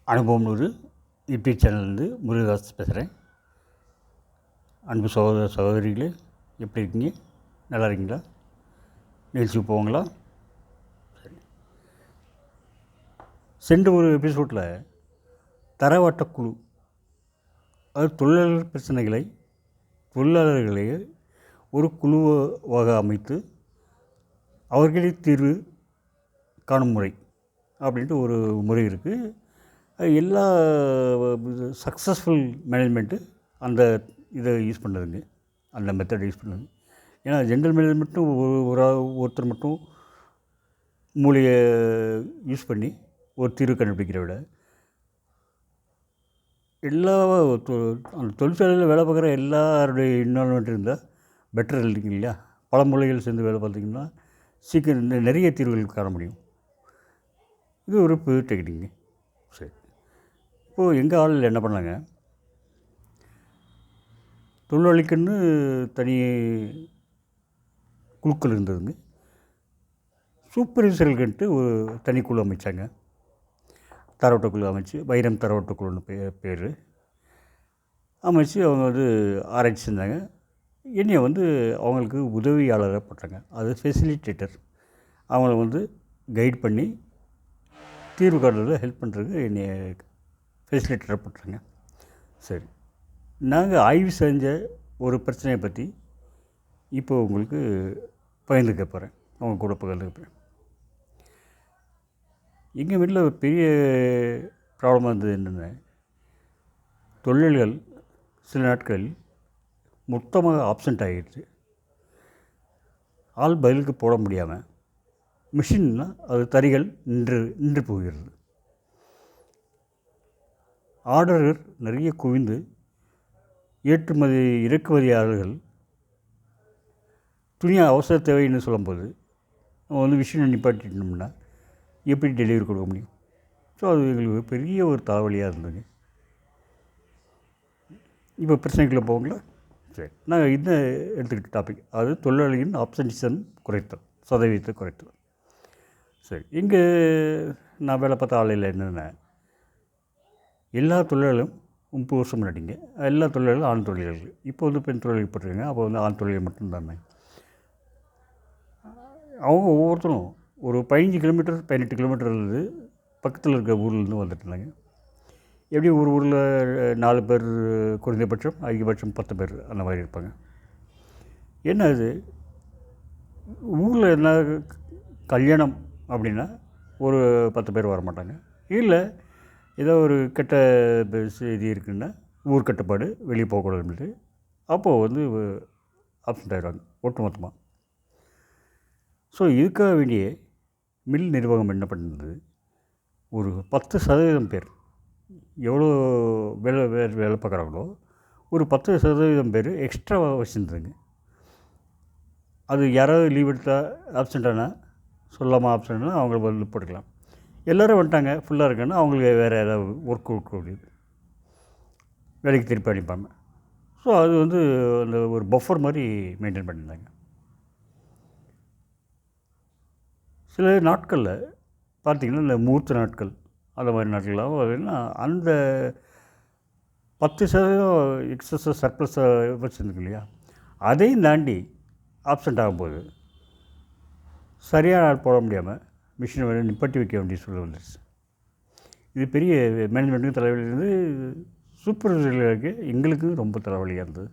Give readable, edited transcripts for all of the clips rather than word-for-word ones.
அனுபவம் ஒரு யூடியூப் சேனல்லேருந்து முருகதாஸ் பேசுகிறேன். அன்பு சகோதர சகோதரிகளே, எப்படி இருக்கீங்க? நல்லா இருக்கீங்களா? நிகழ்ச்சிக்கு போவாங்களா? சரி. சென்ற ஒரு எபிசோடில் தரவாட்டக்குழு, அது தொழிலாளர் பிரச்சனைகளை தொழிலாளர்களை ஒரு குழுவாக அமைத்து அவர்களே தீர்வு காணும் முறை அப்படின்ட்டு ஒரு முறை இருக்குது. எல்லா சக்ஸஸ்ஃபுல் மேனேஜ்மெண்ட்டு அந்த இதை யூஸ் பண்ணுறதுங்க, அந்த மெத்தட் யூஸ் பண்ணுறது. ஏன்னா ஜென்ரல் மேனேஜ்மெண்ட்டும் ஒருத்தர் மட்டும் மூளையை யூஸ் பண்ணி ஒரு தீர்வு கண்டுபிடிக்கிறத விட எல்லா அந்த தொழிற்சாலையில் வேலை பார்க்குற எல்லாருடைய இன்வால்மெண்ட் இருந்தால் பெட்டர் இல்லையா? பல மூலைகள் சேர்ந்து வேலை பார்த்திங்கன்னா சீக்கிரம் நிறைய தீர்வுகள் காண முடியும். இது ஒரு புது டெக்னிக்கு. சரி, இப்போது எங்கள் ஆளில் என்ன பண்ணாங்க, தொழிலாளிக்குன்னு தனி குழுக்கள் இருந்ததுங்க. சூப்பர்வைசர்களுக்குன்ட்டு ஒரு தனி குழு அமைச்சாங்க. தரவட்டக்குழு அமைச்சு, வைரம் தரவட்டக்குழுன்னு பேர் அமைச்சு அவங்க ஆராய்ச்சி செஞ்சாங்க. என்னையை அவங்களுக்கு உதவியாளராக போட்டாங்க. அது ஃபெசிலிட்டேட்டர். அவங்கள கைட் பண்ணி தீர்வு காணுறதில் ஹெல்ப் பண்ணுறதுக்கு என்னை ஃபெசிலிட்டேட்டராக போட்டாங்க. சரி, நாங்கள் ஆய்வு செஞ்ச ஒரு பிரச்சனையை பற்றி இப்போ உங்களுக்கு பகிர்ந்துக்க போகிறேன். அவங்க கூட பகிர்ந்துக்க போகிறேன். எங்கள் வீட்டில் ஒரு பெரிய ப்ராப்ளமாக இருந்தது என்னென்ன, தொழில்கள் சில நாட்கள் மொத்தமாக ஆப்சண்ட் ஆகிடுச்சு. ஆள் பதிலுக்கு போட முடியாமல் மிஷின்னா அது தறிகள் நின்று போகிறது. ஆர்டர்கள் நிறைய குவிந்து ஏற்றுமதி இறக்குமதியாளர்கள் துணியை அவசர தேவைன்னு சொல்லும்போது நம்ம மிஷினை நிப்பாட்டிட்டோம்னா எப்படி டெலிவரி கொடுக்க முடியும்? ஸோ அது எங்களுக்கு பெரிய ஒரு தலைவலியாக இருந்ததுங்க. இப்போ பிரச்சனைக்குள்ளே போங்களா? சரி, நாங்கள் இந்த எடுத்துக்கிட்ட டாபிக், அதாவது தொழிலாளியின் ஆப்சன்டிசம் குறைத்தல், சதவீதத்தை குறைத்தல். சரி, இங்கே நான் வேலை பார்த்த ஆலையில் என்னென்ன, எல்லா தொழிலாளர்களும் 30 வருஷம் முன்னாடிங்க எல்லா தொழிலாளர்களும் ஆண் தொழிலாளர்கள். இப்போ பெண் தொழிலாளர்கள் போட்டிருக்காங்க. அப்போ ஆண் தொழிலாளர்கள் மட்டும்தானே. அவங்க ஒவ்வொருத்தரும் ஒரு 15 கிலோமீட்டர் 18 கிலோமீட்டர் இருந்து பக்கத்தில் இருக்க ஊர்லேருந்து வந்துட்டு இருந்தாங்க. எப்படி ஒரு ஊரில் 4 பேர் குறைந்தபட்சம், அதிகபட்சம் 10 பேர் அந்த மாதிரி இருப்பாங்க. என்ன அது, ஊரில் என்ன கல்யாணம் அப்படின்னா ஒரு 10 பேர் வர மாட்டாங்க. இல்லை ஏதோ ஒரு கெட்ட செய்தி இருக்குன்னா ஊர் கட்டுப்பாடு, வெளியே போகக்கூடாதுன்ட்டு அப்போது ஆப்சண்ட் ஆகிடுவாங்க ஒட்டுமொத்தமாக. ஸோ இதுக்காக வேண்டிய மில் நிர்வாகம் என்ன பண்ணுறது, ஒரு 10% பேர் எவ்வளோ வேலை பார்க்குறாங்களோ ஒரு 10% பேர் எக்ஸ்ட்ராவாக வச்சுருந்துங்க. அது யாராவது லீவ் எடுத்தால் ஆப்சண்ட் ஆனால் சொல்லாமல் ஆப்சண்ட் ஆனால் அவங்கள போட்டுக்கலாம். எல்லோரும் வந்துட்டாங்க ஃபுல்லாக இருக்குன்னா அவங்களுக்கு வேறு ஏதாவது ஒர்க் கொடுக்க முடியுது, வேலைக்கு திருப்பி அனுப்பாங்க. ஸோ அது அந்த ஒரு பஃபர் மாதிரி மெயின்டைன் பண்ணியிருந்தாங்க. சில நாட்களில் பார்த்திங்கன்னா இந்த முகூர்த்த நாட்கள் அந்த மாதிரி நாட்கள்லாம் பார்த்திங்கன்னா அந்த 10% எக்ஸஸாக சர்ப்ளஸாக வச்சுருக்கு இல்லையா, அதையும் தாண்டி ஆப்சண்ட் ஆகும்போது சரியான ஆள் போட முடியாமல் மிஷினை நிப்பாட்டி வைக்க வேண்டிய சூழ்நிலை வந்துடுச்சு. இது பெரிய மேனேஜ்மெண்ட்டுக்கு தலைவலியிலேருந்து சூப்பர்வைசர்களுக்கு எங்களுக்கு ரொம்ப தலைவலியாக இருந்தது.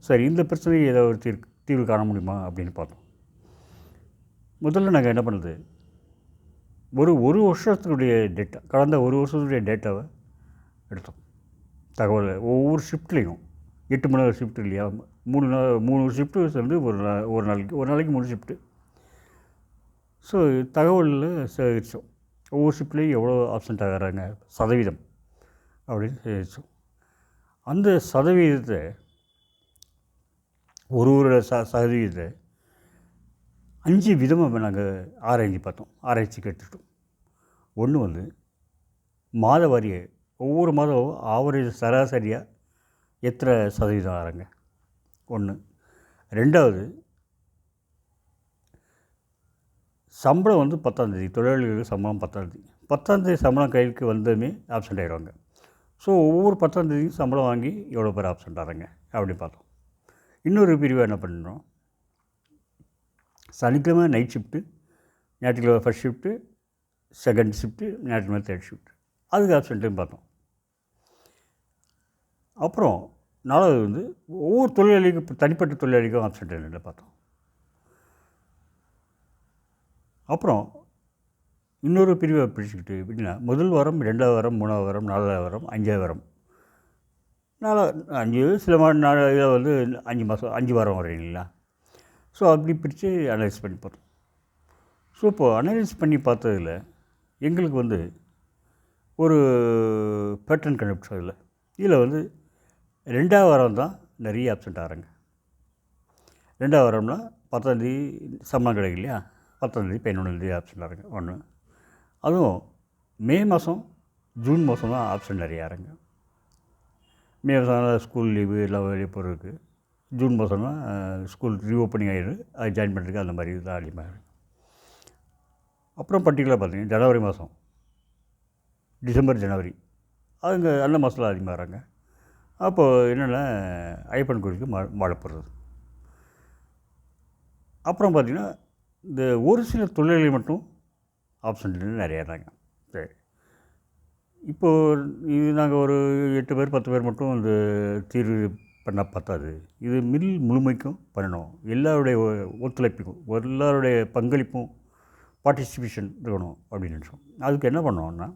சரி, இந்த பிரச்சனையை ஏதாவது ஒரு தீர்வு காண முடியுமா அப்படின்னு பார்த்தோம். முதல்ல நாங்கள் என்ன பண்ணுறது, ஒரு வருஷத்துடைய டேட்டா, கடந்த ஒரு வருஷத்துடைய டேட்டாவை எடுத்தோம். தகவலை ஒவ்வொரு ஷிஃப்ட்லேயும் 8 மணி நேரம் ஷிஃப்ட் இல்லையா, 3 ஷிஃப்ட்டு ஒரு நாளைக்கு 3 ஷிஃப்ட்டு. ஸோ தகவலில் சேகரித்தோம். ஒவ்வொரு ஷிஃப்ட்லேயும் எவ்வளோ ஆப்சண்ட் ஆகிறாங்க சதவீதம் அப்படின்னு சேகரித்தோம். அந்த சதவீதத்தை ஒரு சதவீதத்தை 5 விதமாக நாங்கள் ஆராய்ச்சிக்கு எடுத்துட்டோம். ஒன்று மாத வாரிய, ஒவ்வொரு மாதம் ஆவரேஜ் சராசரியாக எத்தனை சதவீதம் ஆகிறாங்க ஒன்று. ரெண்டாவது, சம்பளம் 10ஆம் தேதி, தொழிலாளிகளுக்கு சம்பளம் 10ஆம் தேதி 10ஆந்தேதி சம்பளம் கைக்கு வந்ததுமே ஆப்சென்ட் ஆகிடுவாங்க. ஸோ ஒவ்வொரு 10ஆந்தேதியும் சம்பளம் வாங்கி எவ்வளோ பேர் ஆப்சென்ட் ஆகிறாங்க அப்படின்னு பார்த்தோம். இன்னொரு பிரிவு என்ன பண்ணுறோம், சனிக்கிழமை நைட் ஷிஃப்ட்டு, ஞாயிற்றுக்கிழமை ஃபஸ்ட் ஷிஃப்ட்டு, செகண்ட் ஷிஃப்ட்டு, ஞாயிற்றுக்கிழமை தேர்ட் ஷிஃப்ட், அதுக்கு ஆப்சென்ட்டையும் பார்த்தோம். அப்புறம் 4வது வந்து ஒவ்வொரு தொழிலாளிக்கும் தனிப்பட்ட தொழிலாளிக்கும் ஆப்சென்ட் என்னென்னு பார்த்தோம். அப்புறம் இன்னொரு பிரிவை பிரிச்சுக்கிட்டு எப்படின்னா, முதல் வாரம், 2வது வாரம், 3வது வாரம், 4வது வாரம், 5வது வாரம், 5 சில இதில் வந்து 5 மாதம் 5 வாரம் வரும் இல்லைங்களா. ஸோ அப்படி பிரித்து அனலைஸ் பண்ணி பார்த்தோம். ஸோ இப்போது அனலைஸ் பண்ணி பார்த்ததில் எங்களுக்கு வந்து ஒரு பேட்டர்ன் கண்டுபிடிச்சதில்ல. இதில் வந்து 2வது வாரம் தான் நிறைய ஆப்சென்ட் ஆகிறாங்க. 2வது வாரம்னா 10ஆந்தேதி சம்பளம் கிடைக்கும் இல்லையா, 10ஆந்தேதி 11ஆந்தேதி ஆப்சென்ட் ஆகிறாங்க ஒன்று. அதுவும் மே மாதம், ஜூன் மாதம் தான் ஆப்சென்ட் நிறைய ஆகிறாங்க. மே மாதம் ஸ்கூல் லீவு எல்லாம் வெளியே போகிறதுக்கு, ஜூன் மாதம் தான் ஸ்கூல் ரீஓப்பனிங் ஆகிடுது, அது ஜாயின் பண்ணுறதுக்கு அந்த மாதிரி தான் அதிகமாக. அப்புறம் பர்டிகுலராக பார்த்திங்கன்னா ஜனவரி மாதம், டிசம்பர், ஜனவரி அதுங்க அந்த மாதத்தில் அதிகமாகறாங்க. அப்போது என்னென்னா ஐயப்பன் கோயிலுக்கு மாலை போடுறது. அப்புறம் பார்த்திங்கன்னா இந்த ஒரு சில தொழில்கள் மட்டும் ஆப்சென்ட் நிறையாறாங்க. சரி, இப்போது இது நாங்கள் ஒரு 8 பேர் 10 பேர் மட்டும் இந்த தீர்வு பண்ணால் பத்தாது. இது மில் முழுமைக்கும் பண்ணணும். எல்லாருடைய ஒத்துழைப்புக்கும், எல்லாருடைய பங்களிப்பும், பார்ட்டிசிபேஷன் இருக்கணும் அப்படின்னு நினச்சோம். அதுக்கு என்ன பண்ணோம்னா,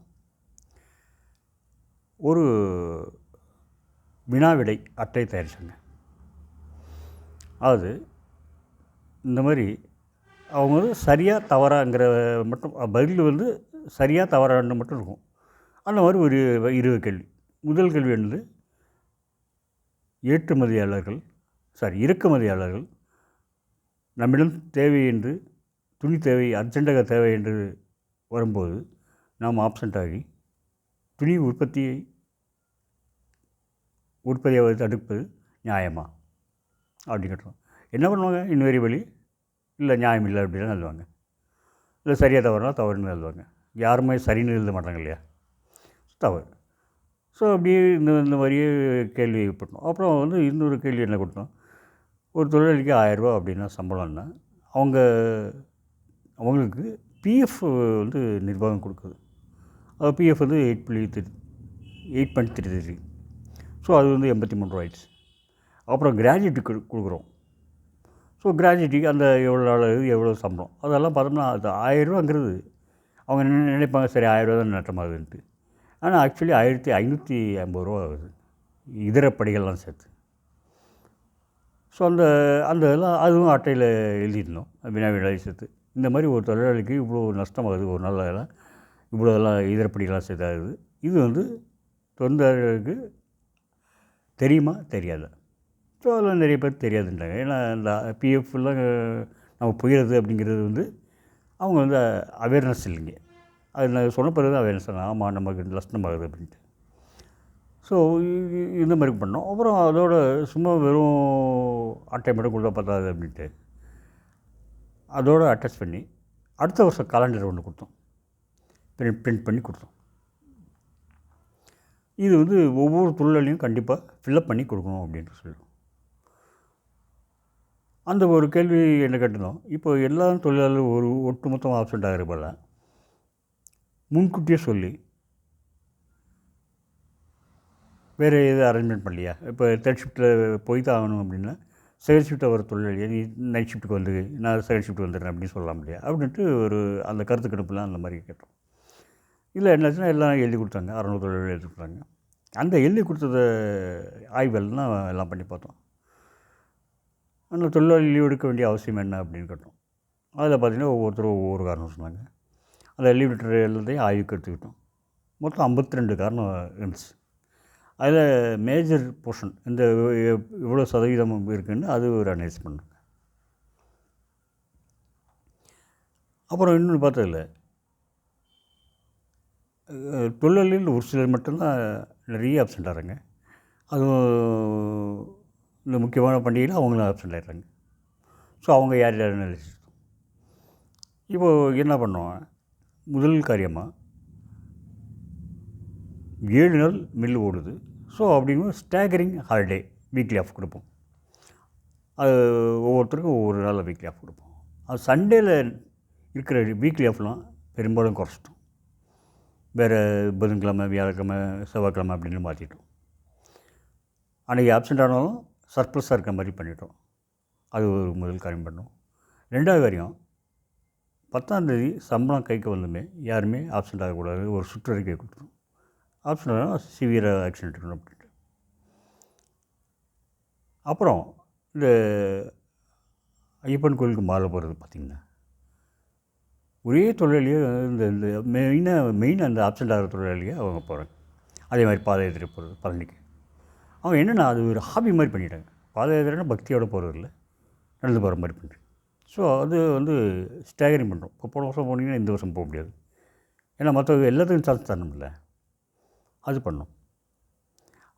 ஒரு வினாவிடை அட்டை தயாரித்தாங்க. அது இந்த மாதிரி அவங்க வந்து சரியாக தவறாங்கிற மட்டும் பதில் வந்து சரியாக தவறான்னு மட்டும் இருக்கும். அந்த மாதிரி ஒரு 20 கேள்வி. முதல் கேள்வி என்னது, இறக்குமதியாளர்கள் நம்மிடம் தேவை என்று, துணி தேவை, அர்ஜென்டாக தேவை என்று வரும்போது நாம் ஆப்சென்ட் ஆகி துணி உற்பத்தியை தடுப்பது நியாயமா அப்படின்னு கேட்டோம். என்ன பண்ணுவாங்க, இன்வேரியபிளி இல்லை நியாயம் இல்லை அப்படின்னு எழுதுவாங்க. இல்லை சரியாக தவறுனா தவறுன்னு எழுதுவாங்க. யாருமே சரின்னு எழுத மாட்டாங்க இல்லையா, தவறு. ஸோ அப்படியே இந்த மாதிரியே கேள்வி பண்ணோம். அப்புறம் வந்து இன்னொரு கேள்வி என்ன கொடுத்தோம், ஒரு தொழிலாளிக்கு 1000 ரூபா அப்படின்னா சம்பளம்னா அவங்களுக்கு பிஎஃப் வந்து நிர்வாகம் கொடுக்குது. அது பிஎஃப் வந்து 8.33. ஸோ அது வந்து 83 ரூபா ஆயிடுச்சு. அப்புறம் கிராஜுவேட்டுக்கு கொடுக்குறோம். ஸோ கிராஜுவேட்டுக்கு அந்த எவ்வளோ நாள் எவ்வளோ சம்பளம் அதெல்லாம் பார்த்தோம்னா அது 1000 ரூபாங்கிறது அவங்க நினைப்பாங்க சரி 1000 ரூபா தான் நட்டமாகுதுன்ட்டு. ஆனால் ஆக்சுவலி 1550 ரூபா ஆகுது இதர படிகள்லாம் சேர்த்து. ஸோ அந்த இதெல்லாம் அதுவும் அட்டையில் எழுதியிருந்தோம், வினாவிடை சேர்த்து. இந்த மாதிரி ஒரு தொழிலாளிக்கு இவ்வளோ நஷ்டமாகுது ஒரு நாள், இவ்வளோ எல்லாம் இதர படிகள்லாம் சேர்த்தாகுது. இது வந்து தொழிலாளர்களுக்கு தெரியுமா தெரியாதா? ஸோ அதெல்லாம் நிறைய பேர் தெரியாதுன்றாங்க. ஏன்னா இந்த பிஎஃப்லாம் நம்ம போயிடுறது அப்படிங்கிறது வந்து அவங்க வந்து அவேர்னஸ் இல்லைங்க. அது நான் சொன்ன பிறகு தான் அவேர்னஸ் தான், ஆமாம் நமக்கு நஷ்டமாகுது அப்படின்ட்டு. ஸோ இந்த மாதிரி பண்ணோம். அப்புறம் அதோட சும்மா வெறும் அட்டை மட்டும் கொடுத்தா பத்தாது அப்படின்ட்டு அதோடு அட்டாச் பண்ணி அடுத்த வருஷம் காலண்டர் ஒன்று கொடுத்தோம், பிரிண்ட் பண்ணி கொடுத்தோம். இது வந்து ஒவ்வொரு தொழிலாளியும் கண்டிப்பாக ஃபில்லப் பண்ணி கொடுக்கணும் அப்படின்ட்டு சொல்லுவோம். அந்த ஒரு கேள்வி என்ன கேட்டிருந்தோம், இப்போ எல்லா தொழிலாளர்களும் ஒரு ஒட்டுமொத்தமாக ஆப்சென்ட் ஆகிற போல் முன்கூட்டியே சொல்லி வேறு எதுவும் அரேஞ்ச்மெண்ட் பண்ணலையா? இப்போ தேர்ட் ஷிஃப்ட்டில் போய் தான் ஆகணும் அப்படின்னா செகண்ட் ஷிஃப்ட்டில் வர தொழிலாளி நீ நைட் ஷிஃப்ட்டுக்கு வந்து நான் செகண்ட் ஷிஃப்ட் வந்துடுறேன் அப்படின்னு சொல்லலாம் இல்லையா அப்படின்ட்டு ஒரு அந்த கருத்து கணிப்புலாம் அந்த மாதிரி கேட்டோம். இல்லை என்னாச்சுன்னா எல்லாம் எழுதி கொடுத்தாங்க, 600 தொழிலாளர்கள் எழுதி கொடுத்தாங்க. அந்த எழுதி கொடுத்தத ஆய்வுகள்லாம் எல்லாம் பண்ணி பார்த்தோம். அந்த தொழிலாளி லீவ் எடுக்க வேண்டிய அவசியம் என்ன அப்படின்னு கேட்டோம். அதில் பார்த்திங்கன்னா ஒவ்வொருத்தரும் ஒவ்வொரு காரணம் சொன்னாங்க. அந்த லீவ் லெட்டர் எல்லாத்தையும் ஆய்வுக்கு எடுத்துக்கிட்டோம். மொத்தம் 52 காரணம் இருந்துச்சு. அதில் மேஜர் போர்ஷன் இந்த இவ்வளோ சதவீதம் இருக்குதுன்னு அது ஒரு அனலைஸ் பண்ணாங்க. அப்புறம் இன்னொன்று பார்த்ததில்ல, தொழிலாளிகள் ஒரு சிலர் மட்டும்தான் நிறைய ஆப்சென்ட் ஆகிறாங்க. அதுவும் இந்த முக்கியமான பண்டிகையில் அவங்களும் ஆப்சென்ட் ஆகிடுறாங்க. ஸோ அவங்க யார் யாருன்னு அனலைஸ். இப்போது என்ன பண்ணோம், முதல் காரியமாக 7 நாள் மில்லு ஓடுது. ஸோ அப்படிங்கும்போது ஸ்டாகரிங் ஹாலிடே வீக்லி ஆஃப் கொடுப்போம். அது ஒவ்வொருத்தருக்கும் ஒவ்வொரு நாளில் வீக்லி ஆஃப் கொடுப்போம். அது சண்டேயில் இருக்கிற வீக்லி ஆஃப்லாம் பெரும்பாலும் குறைச்சிட்டோம். வேறு புதன்கிழமை, வியாழக்கிழமை, செவ்வாய்க்கிழமை அப்படின்னு மாற்றிட்டோம். அன்றைக்கி ஆப்சென்ட் ஆனாலும் சர்ப்ளஸாக இருக்கிற மாதிரி பண்ணிட்டோம். அது ஒரு முதல் காரியம் பண்ணோம். 2வது காரியம், 10ஆந்தேதி சம்பளம் கைக்கு வந்துமே யாருமே ஆப்சென்ட் ஆகக்கூடாது. ஒரு சுற்றறிக்கை கொடுத்துரும். ஆப்சென்ட் ஆனால் சிவியராக ஆக்ஷன் எடுக்கணும் அப்படின்ட்டு. அப்புறம் இந்த ஐயப்பன் கோயிலுக்கு மாலை போகிறது பார்த்திங்கன்னா, ஒரே தொழிலாளியே இந்த இந்த மெயின் அந்த ஆப்சென்ட் ஆகிற தொழிலாளியே அவங்க போகிறாங்க. அதே மாதிரி பாத யாத்திரை போகிறது பழனிக்கு. அவங்க என்னென்னா அது ஒரு ஹாபி மாதிரி பண்ணிட்டாங்க. பாத யாத்திரைனா பக்தியோடு போகிறது இல்லை, நடந்து போகிற மாதிரி பண்ணுறேன். ஸோ அது வந்து ஸ்டாகரிங் பண்ணுறோம். இப்போ போன வருஷம் போனீங்கன்னா இந்த வருஷம் போக முடியாது. ஏன்னா மற்ற எல்லாத்துக்கும் சான்ஸ் தரணும்ல, அது பண்ணோம்.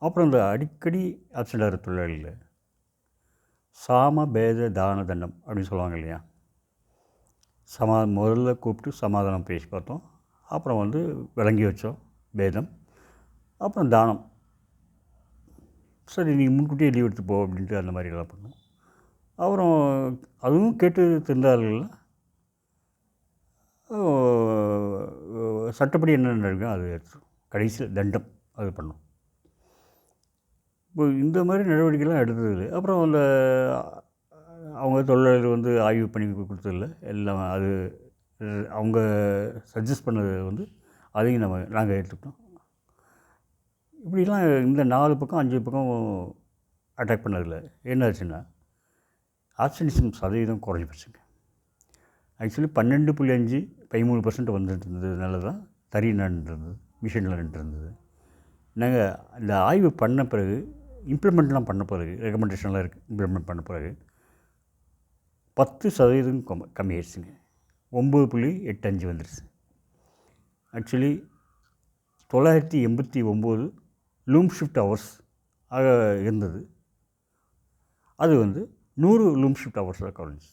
அப்புறம் இந்த அடிக்கடி ஆப்சென்ட் ஆகிற தொழிலாளியில் சாம பேத தான தண்டம் அப்படின்னு சொல்லுவாங்க இல்லையா. முதல்ல கூப்பிட்டு சமாதானம் பேசி பார்த்தோம். அப்புறம் வந்து விளங்கி வச்சோம் பேதம். அப்புறம் தானம், சரி நீங்கள் முன்கூட்டியே லீவ் எடுத்து போ அப்படின்ட்டு அந்த மாதிரிலாம் பண்ணோம். அப்புறம் அதுவும் கேட்டு திருந்தாள்கள்லாம் சட்டப்படி என்ன நடக்கும் அது எடுத்துரும். கடைசியில் தண்டம் அது பண்ணோம். இப்போ இந்த மாதிரி நடவடிக்கைலாம் எடுத்ததில்லை. அப்புறம் அந்த அவங்க தொழிலாளர்கள் வந்து ஆய்வு பண்ணி கொடுத்ததில்ல. எல்லாம் அது அவங்க சஜஸ்ட் பண்ணது வந்து அதையும் நாங்கள் எடுத்துக்கிட்டோம். இப்படிலாம் இந்த 4 பக்கம் 5 பக்கம் அட்டாக் பண்ணதில்லை. என்னாச்சுன்னா ஆப்சன்டிசம் சதவீதம் குறைஞ்சி போச்சுங்க. ஆக்சுவலி 12.5 13% வந்துட்டு இருந்ததுனால தான் தறி நடந்துருந்தது, மிஷினில் நின்றுருந்தது. நாங்கள் இந்த ஆய்வு பண்ண பிறகு இம்ப்ளிமெண்ட்லாம் பண்ண பிறகு, ரெக்கமெண்டேஷன்லாம் இருக்குது, இம்ப்ளிமெண்ட் பண்ண பிறகு 10% கம்மியாயிடுச்சுங்க. 9.85 வந்துடுச்சு. ஆக்சுவலி 989 லூம் ஷிஃப்ட் ஹவர்ஸ் ஆக இருந்தது. அது வந்து 100 லூம் ஷிஃப்ட் ஹவர்ஸாக குறைஞ்சி.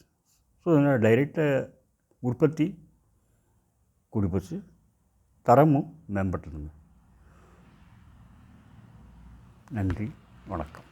ஸோ அதனால் டைரெக்டாக உற்பத்தி கூடி போச்சு, தரமும் மேம்பட்டதுங்க. நன்றி, வணக்கம்.